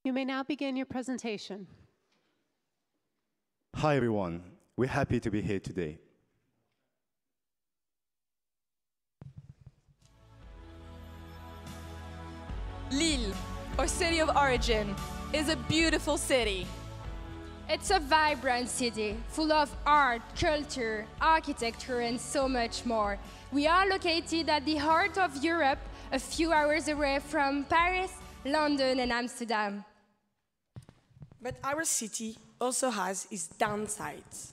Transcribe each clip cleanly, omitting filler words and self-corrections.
You may now begin your presentation. Hi everyone, we're happy to be here today. Lille, or city of origin, is a beautiful city. It's a vibrant city, full of art, culture, architecture, and so much more. We are located at the heart of Europe, a few hours away from Paris, London, and Amsterdam. But our city also has its downsides.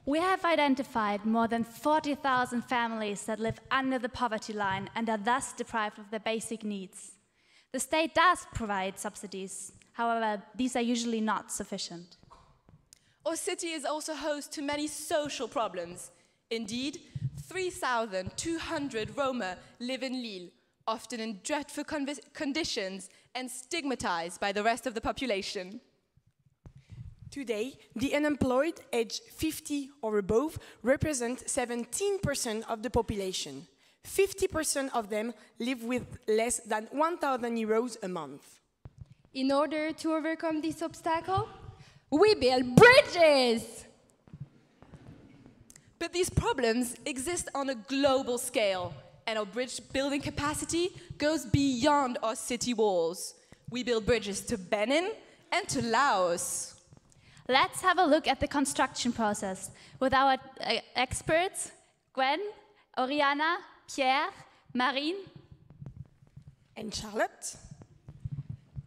We have identified more than 40,000 families that live under the poverty line and are thus deprived of their basic needs. The state does provide subsidies, however, these are usually not sufficient. Our city is also host to many social problems. Indeed, 3,200 Roma live in Lille, often in dreadful conditions and stigmatized by the rest of the population. Today, the unemployed aged 50 or above represent 17% of the population. 50% of them live with less than 1,000 euros a month. In order to overcome this obstacle, we build bridges! But these problems exist on a global scale, and our bridge building capacity goes beyond our city walls. We build bridges to Benin and to Laos. Let's have a look at the construction process with our experts, Gwen, Oriana, Pierre, Marine, and Charlotte.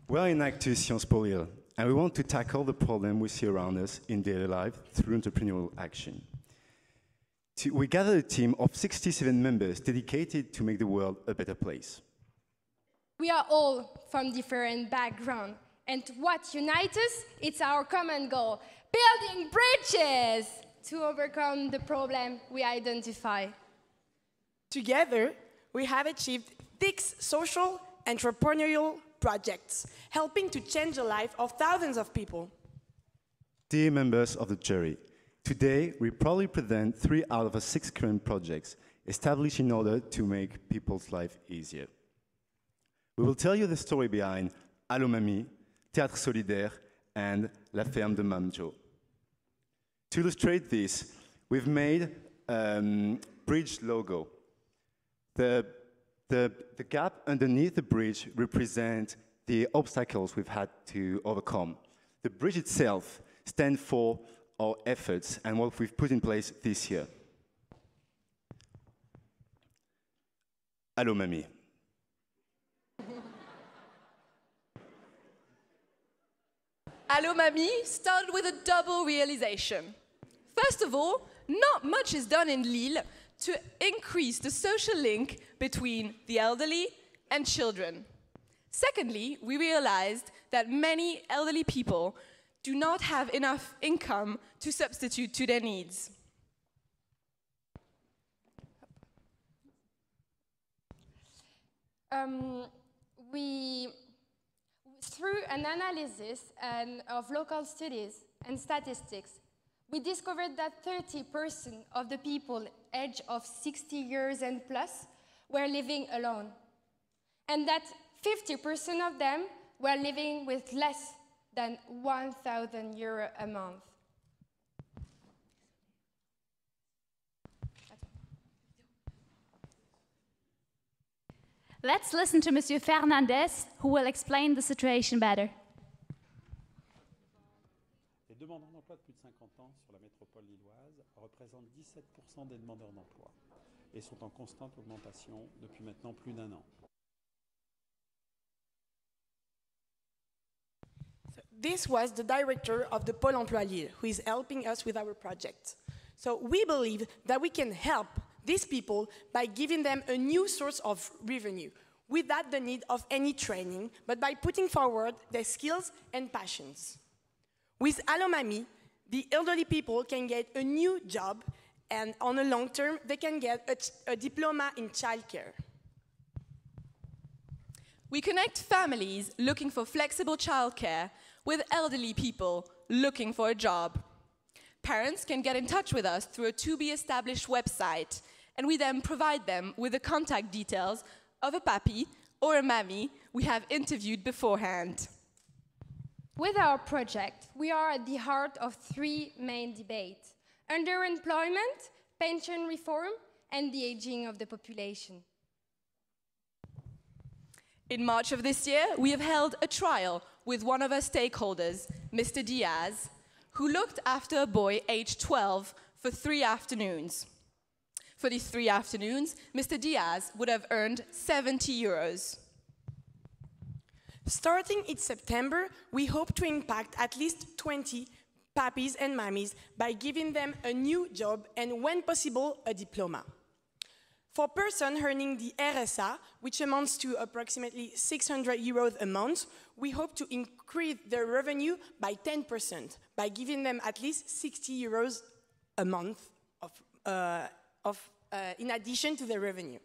We're Enactus Sciences Po Lille, and we want to tackle the problem we see around us in daily life through entrepreneurial action. We gathered a team of 67 members dedicated to make the world a better place. We are all from different backgrounds, and what unites us, it's our common goal, building bridges to overcome the problem we identify. Together, we have achieved 6 social entrepreneurial projects, helping to change the life of thousands of people. Dear members of the jury, today we proudly present 3 out of the 6 current projects established in order to make people's life easier. We will tell you the story behind Allo Mamie, Théâtre Solidaire, and La Ferme de Mamjo. To illustrate this, we've made a bridge logo. The gap underneath the bridge represents the obstacles we've had to overcome. The bridge itself stands for our efforts and what we've put in place this year. Allo Mamie. Allo Mamie started with a double realization. First of all, not much is done in Lille to increase the social link between the elderly and children. Secondly, we realized that many elderly people do not have enough income to substitute to their needs. Through an analysis of local studies and statistics, we discovered that 30% of the people aged of 60 years and plus were living alone, and that 50% of them were living with less than 1,000 euros a month. Let's listen to Monsieur Fernandez, who will explain the situation better. Les demandeurs d'emploi de plus de 50 ans sur la métropole lilloise représentent 17% des demandeurs d'emploi et sont en constante augmentation depuis maintenant plus d'1 an. This was the director of the Pôle emploi Lille, who is helping us with our project. So we believe that we can help these people by giving them a new source of revenue, without the need of any training, but by putting forward their skills and passions. With Allo Mamie, the elderly people can get a new job, and on the long term, they can get a diploma in childcare. We connect families looking for flexible childcare with elderly people looking for a job. Parents can get in touch with us through a to-be-established website, and we then provide them with the contact details of a papi or a mammy we have interviewed beforehand. With our project, we are at the heart of three main debates: underemployment, pension reform, and the aging of the population. In March of this year, we have held a trial with one of our stakeholders, Mr. Diaz, who looked after a boy aged 12 for 3 afternoons. For these 3 afternoons, Mr. Diaz would have earned 70 euros. Starting in September, we hope to impact at least 20 pappies and mammies by giving them a new job and, when possible, a diploma. For persons earning the RSA, which amounts to approximately 600 euros a month, we hope to increase their revenue by 10% by giving them at least 60 euros a month in addition to their revenue.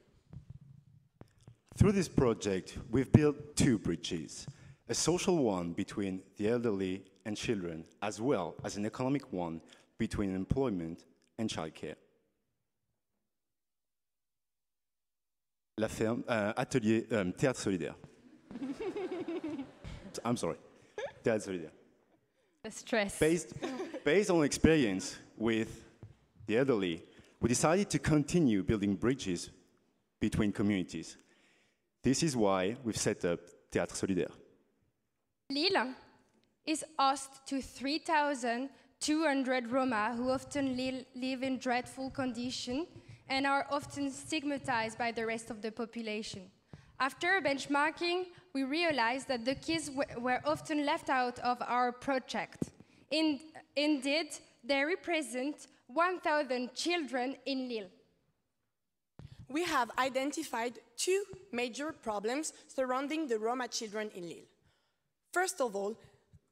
Through this project, we've built 2 bridges, a social one between the elderly and children, as well as an economic one between employment and childcare. La ferme, atelier, théâtre solidaire. I'm sorry, théâtre solidaire. The stress. Based on experience with the elderly, we decided to continue building bridges between communities. This is why we've set up Théâtre Solidaire. Lille is host to 3,200 Roma who often live in dreadful conditions and are often stigmatized by the rest of the population. After benchmarking, we realized that the kids were often left out of our project. Indeed, they represent 1,000 children in Lille. We have identified 2 major problems surrounding the Roma children in Lille. First of all,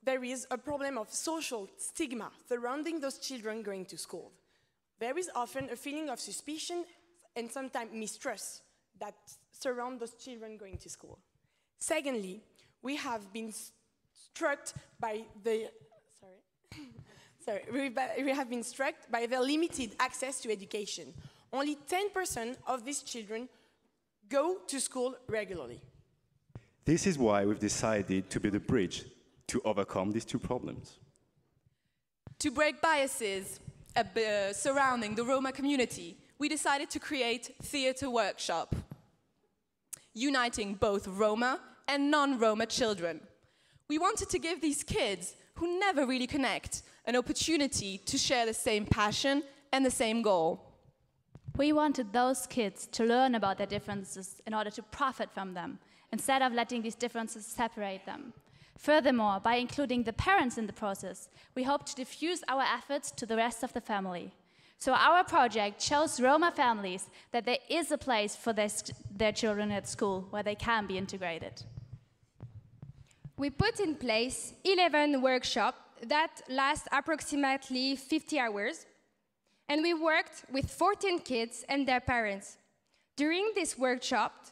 there is a problem of social stigma surrounding those children going to school. There is often a feeling of suspicion and sometimes mistrust that surround those children going to school. Secondly, we have been struck by the limited access to education. Only 10% of these children go to school regularly. This is why we've decided to build a bridge to overcome these 2 problems. To break biases surrounding the Roma community, we decided to create Theatre Workshop, uniting both Roma and non-Roma children. We wanted to give these kids, who never really connect, an opportunity to share the same passion and the same goal. We wanted those kids to learn about their differences in order to profit from them, instead of letting these differences separate them. Furthermore, by including the parents in the process, we hope to diffuse our efforts to the rest of the family. So our project shows Roma families that there is a place for their children at school where they can be integrated. We put in place 11 workshops that last approximately 50 hours, and we worked with 14 kids and their parents. During this workshop,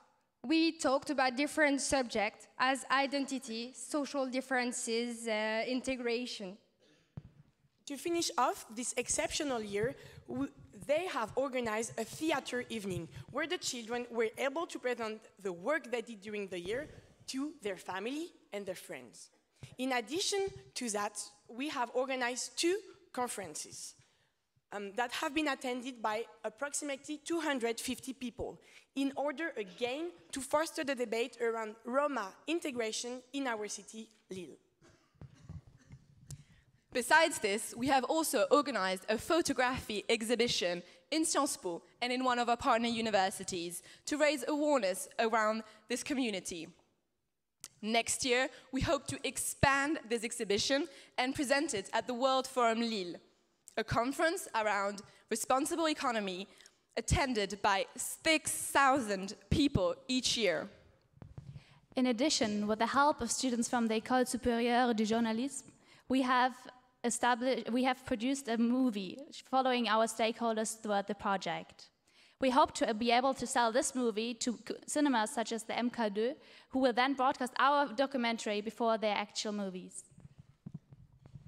we talked about different subjects as identity, social differences, integration. To finish off this exceptional year, they have organized a theater evening where the children were able to present the work they did during the year to their family and their friends. In addition to that, we have organized 2 conferences that have been attended by approximately 250 people in order, again, to foster the debate around Roma integration in our city, Lille. Besides this, we have also organized a photography exhibition in Sciences Po and in one of our partner universities to raise awareness around this community. Next year, we hope to expand this exhibition and present it at the World Forum Lille, a conference around responsible economy attended by 6,000 people each year. In addition, with the help of students from the École Supérieure du Journalisme, we have produced a movie following our stakeholders throughout the project. We hope to be able to sell this movie to cinemas such as the MK2, who will then broadcast our documentary before their actual movies.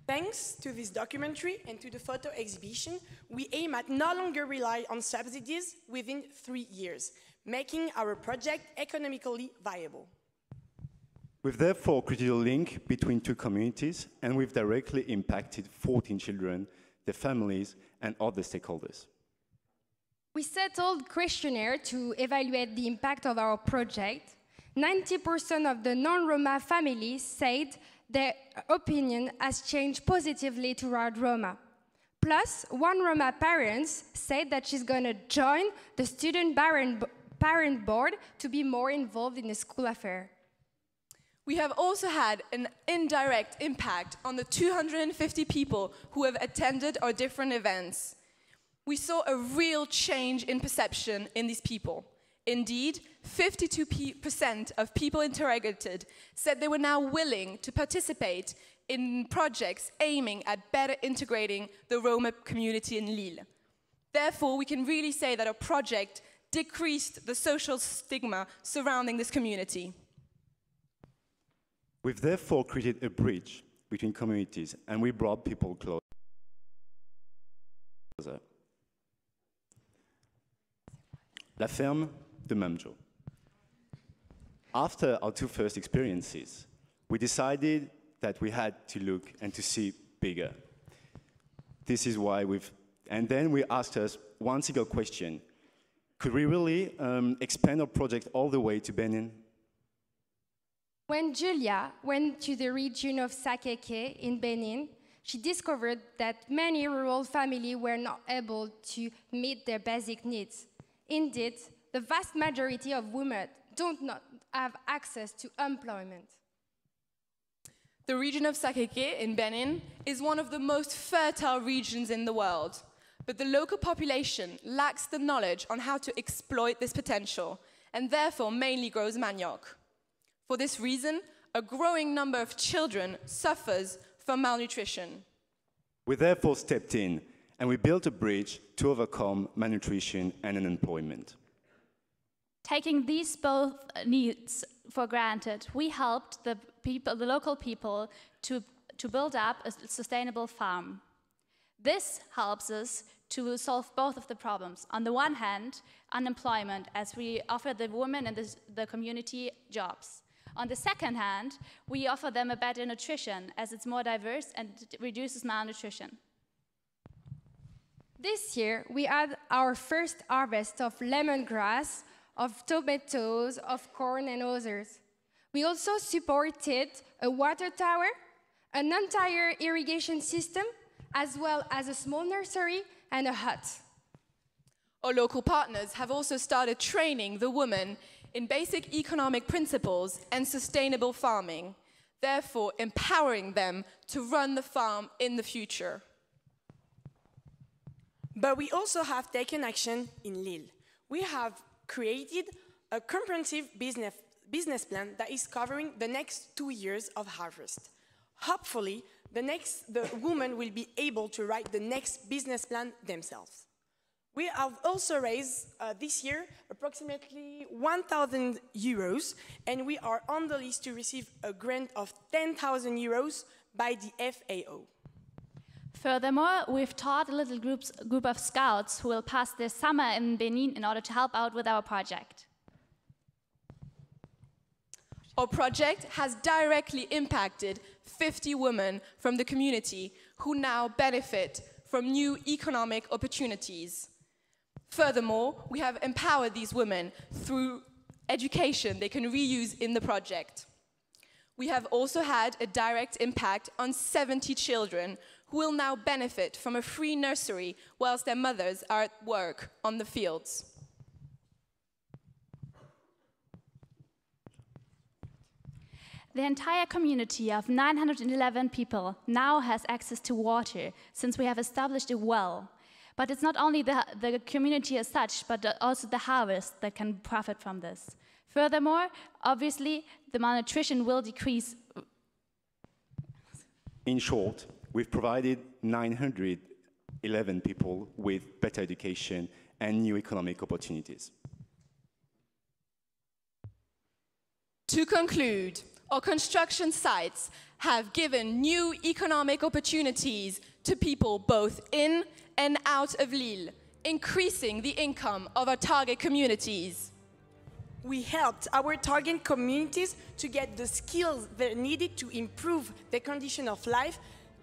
Thanks to this documentary and to the photo exhibition, we aim at no longer rely on subsidies within 3 years, making our project economically viable. We've therefore created a link between two communities, and we've directly impacted 14 children, their families, and other stakeholders. We settled questionnaire to evaluate the impact of our project. 90% of the non-Roma families said their opinion has changed positively toward Roma. Plus, one Roma parent said that she's going to join the student parent board to be more involved in the school affair. We have also had an indirect impact on the 250 people who have attended our different events. We saw a real change in perception in these people. Indeed, 52% of people interrogated said they were now willing to participate in projects aiming at better integrating the Roma community in Lille. Therefore, we can really say that our project decreased the social stigma surrounding this community. We've therefore created a bridge between communities, and we brought people closer. La ferme de Mamjo. After our two first experiences, we decided that we had to look and to see bigger. This is why and then we asked us one single question. Could we really expand our project all the way to Benin? When Julia went to the region of Sakeke in Benin, she discovered that many rural families were not able to meet their basic needs. Indeed, the vast majority of women do not have access to employment. The region of Sakeke in Benin is one of the most fertile regions in the world, but the local population lacks the knowledge on how to exploit this potential, and therefore mainly grows manioc. For this reason, a growing number of children suffers from malnutrition. We therefore stepped in, and we built a bridge to overcome malnutrition and unemployment. Taking these both needs for granted, we helped the local people to build up a sustainable farm. This helps us to solve both of the problems. On the one hand, unemployment, as we offer the women and the community jobs. On the second hand, we offer them a better nutrition, as it's more diverse and it reduces malnutrition. This year, we had our first harvest of lemongrass, of tomatoes, of corn, and others. We also supported a water tower, an entire irrigation system, as well as a small nursery and a hut. Our local partners have also started training the women in basic economic principles and sustainable farming, therefore empowering them to run the farm in the future. But we also have taken action in Lille. We have created a comprehensive business plan that is covering the next 2 years of harvest. Hopefully, the women will be able to write the next business plan themselves. We have also raised this year approximately 1,000 euros, and we are on the list to receive a grant of 10,000 euros by the FAO. Furthermore, we've taught a little group of scouts who will pass their summer in Benin in order to help out with our project. Our project has directly impacted 50 women from the community who now benefit from new economic opportunities. Furthermore, we have empowered these women through education they can reuse in the project. We have also had a direct impact on 70 children who will now benefit from a free nursery whilst their mothers are at work on the fields. The entire community of 911 people now has access to water, since we have established a well. But it's not only the community as such, but also the harvest that can profit from this. Furthermore, obviously, the malnutrition will decrease. In short, we've provided 911 people with better education and new economic opportunities. To conclude, our construction sites have given new economic opportunities to people both in and out of Lille, increasing the income of our target communities. we helped our target communities to get the skills they needed to improve their condition of life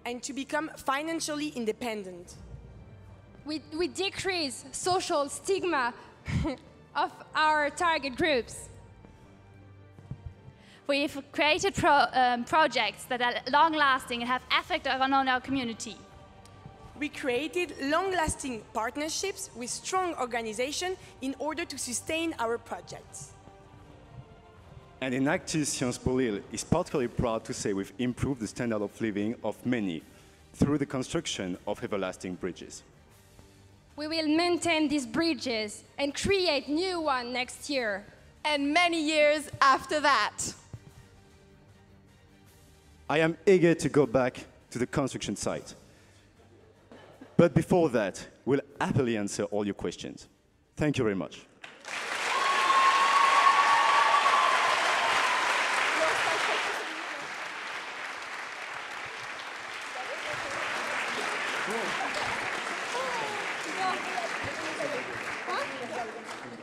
and to become financially independent. We decrease social stigma of our target groups. We've created projects that are long-lasting and have effect on our community. We created long-lasting partnerships with strong organizations in order to sustain our projects. And Enactus Sciences Po Lille is particularly proud to say we've improved the standard of living of many through the construction of everlasting bridges. We will maintain these bridges and create new ones next year. And many years after that. I am eager to go back to the construction site. But before that, we'll happily answer all your questions. Thank you very much.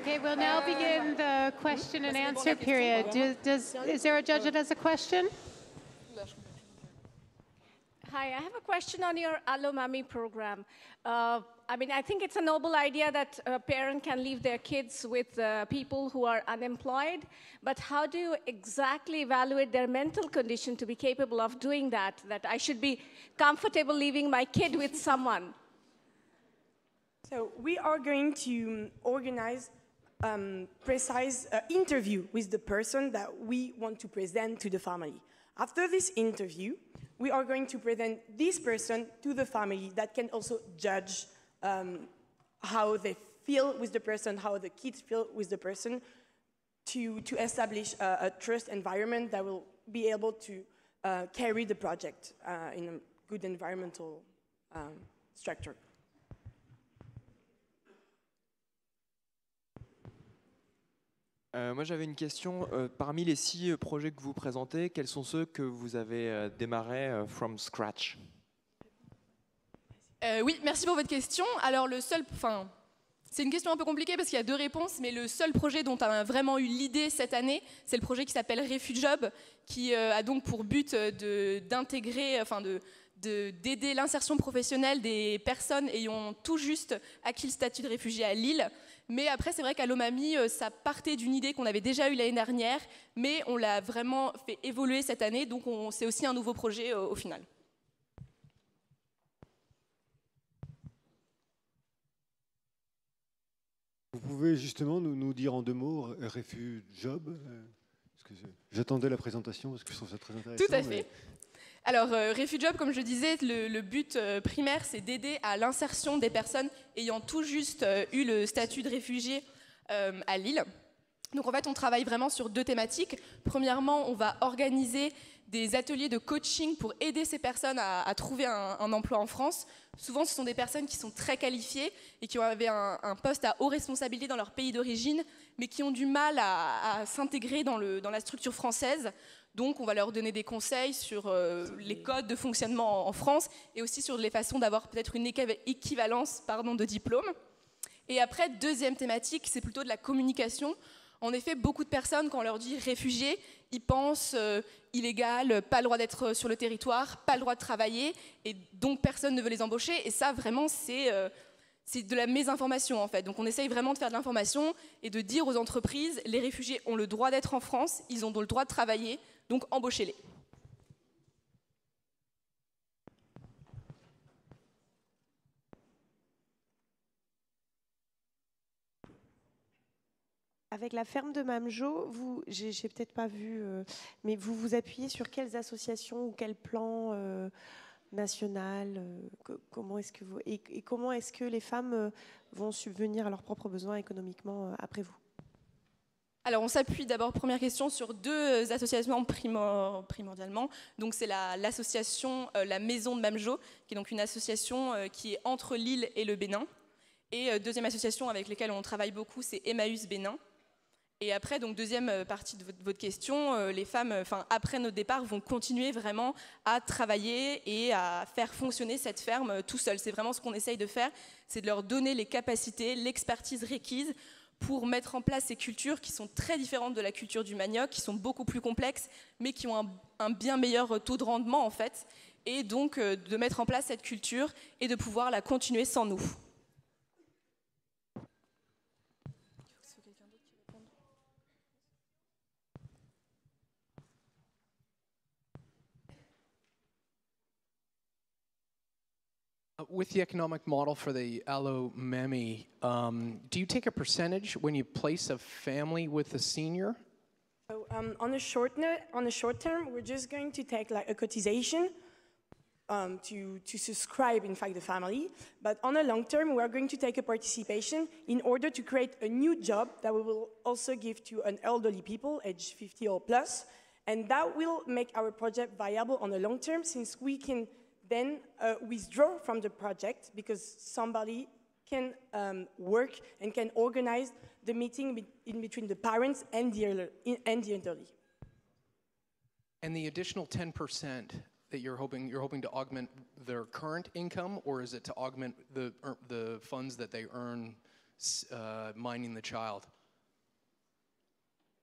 Okay, we'll now begin the question and answer period. Is there a judge that has a question? Hi, I have a question on your Allo Mami program. I think it's a noble idea that a parent can leave their kids with people who are unemployed, but how do you exactly evaluate their mental condition to be capable of doing that? That I should be comfortable leaving my kid with someone? So we are going to organize precise interview with the person that we want to present to the family. After this interview, we are going to present this person to the family that can also judge how they feel with the person, how the kids feel with the person, to establish a trust environment that will be able to carry the project in a good environmental structure. Moi j'avais une question, parmi les 6 projets que vous présentez, quels sont ceux que vous avez démarrés from scratch? Oui, merci pour votre question. Alors c'est une question un peu compliquée parce qu'il y a 2 réponses, mais le seul projet dont on a vraiment eu l'idée cette année, c'est le projet qui s'appelle RefuJob, qui a donc pour but d'intégrer, d'aider l'insertion professionnelle des personnes ayant tout juste acquis le statut de réfugié à Lille. Mais après, c'est vrai qu'Allo Mami, ça partait d'une idée qu'on avait déjà eue l'année dernière, mais on l'a vraiment fait évoluer cette année, donc c'est aussi un nouveau projet au final. Vous pouvez justement nous dire en 2 mots, RefuJob, j'attendais la présentation parce que je trouve ça très intéressant. Tout à fait. Alors, RefuJob, comme je disais, le but primaire, c'est d'aider à l'insertion des personnes ayant tout juste eu le statut de réfugié à Lille. Donc, en fait, on travaille vraiment sur 2 thématiques. Premièrement, on va organiser des ateliers de coaching pour aider ces personnes à trouver un emploi en France. Souvent, ce sont des personnes qui sont très qualifiées et qui avaient un poste à haute responsabilité dans leur pays d'origine, mais qui ont du mal à s'intégrer dans la structure française. Donc, on va leur donner des conseils sur les codes de fonctionnement en France et aussi sur les façons d'avoir peut-être une équivalence de diplôme. Et après, 2e thématique, c'est plutôt de la communication. En effet, beaucoup de personnes, quand on leur dit réfugiés, ils pensent illégal, pas le droit d'être sur le territoire, pas le droit de travailler, et donc personne ne veut les embaucher. Et ça, vraiment, c'est de la mésinformation, en fait. Donc on essaye vraiment de faire de l'information et de dire aux entreprises, les réfugiés ont le droit d'être en France, ils ont le droit de travailler, donc embauchez-les. Avec la ferme de Mamjo, j'ai peut-être pas vu, mais vous vous appuyez sur quelles associations ou quel plan national comment est-ce que les femmes vont subvenir à leurs propres besoins économiquement après vous? Alors, on s'appuie d'abord, première question, sur 2 associations primordialement. Donc, c'est l'association La Maison de Mamjo, qui est donc une association qui est entre Lille et le Bénin. Et 2e association avec laquelle on travaille beaucoup, c'est Emmaüs Bénin. Et après, donc 2e partie de votre question, les femmes, après notre départ, vont continuer vraiment à travailler et à faire fonctionner cette ferme tout seul. C'est vraiment ce qu'on essaye de faire, c'est de leur donner les capacités, l'expertise requise pour mettre en place ces cultures qui sont très différentes de la culture du manioc, qui sont beaucoup plus complexes, mais qui ont un bien meilleur taux de rendement en fait, et donc de mettre en place cette culture et de pouvoir la continuer sans nous. With the economic model for the Allo Memi, do you take a percentage when you place a family with a senior? So, on the short term, we're just going to take like a cotisation to subscribe, in fact, the family. But on the long term, we are going to take a participation in order to create a new job that we will also give to an elderly people, age 50 or plus. And that will make our project viable on the long term, since we can then withdraw from the project because somebody can work and can organize the meeting in between the parents and the elderly. And the additional 10% that you're hoping to augment their current income, or is it to augment the funds that they earn minding the child?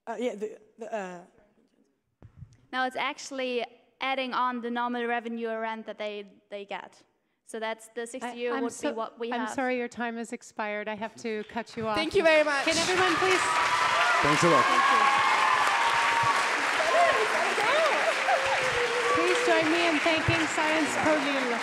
No, it's actually adding on the normal revenue or rent that they get. So that's the 60 euro would be what we have. I'm sorry, your time has expired. I have to cut you off. Thank you very much. Can everyone please? Thanks a lot. Please join me in thanking Sciences Po Lille.